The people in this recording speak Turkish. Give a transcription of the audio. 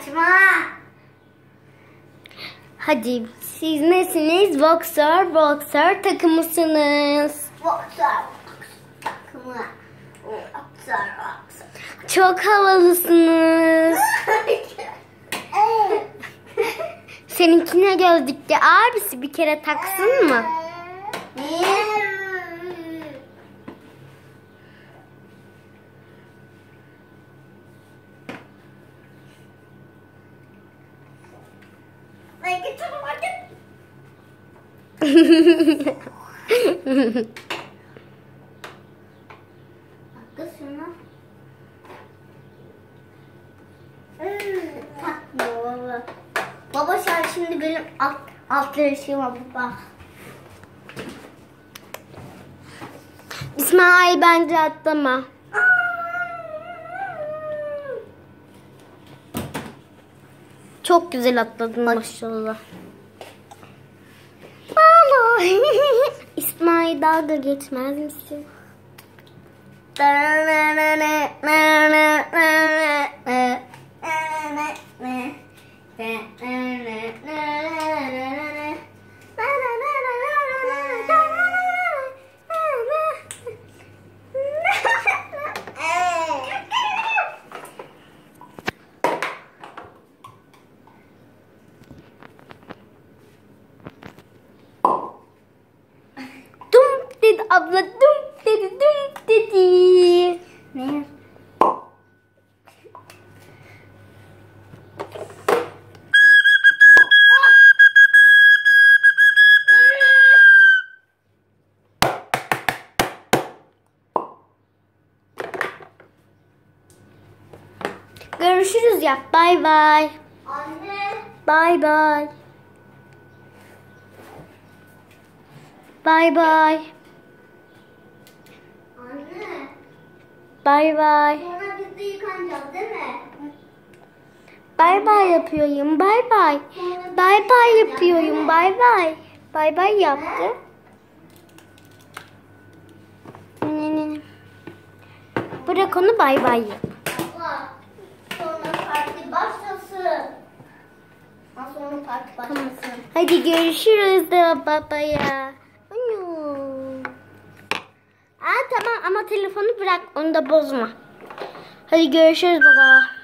Kaçma. Hadi siz nesiniz? Boxer takımısınız. Boksör takımı. Boksör. Çok havalısınız. Seninkine gözlükte abisi bir kere taksın mı? Kız şuna. Takmıyor baba. Baba sen şimdi benim alt yarışıma bak. İsmail bence atlama. Çok güzel atladın maşallah. Vallahi. İsmail dalga geçmez misin? Dum dedi abla, dum dedi. Ne? Görüşürüz yap. Bay bay. Anne. Bay bay. Bay bay. Anne. Bay bay. Sonra biz de yıkanacağız değil mi? Bay bay yapıyorum. Bay bay. Bay bay yapıyorum. Bay bay. Bay bay yaptı. Bırak onu, bay bay yap. Abla. Sonra parti başlasın. Sonra parti başlasın. Hadi görüşürüz de babaya. Aa, tamam ama telefonu bırak, onu da bozma. Hadi görüşürüz baba.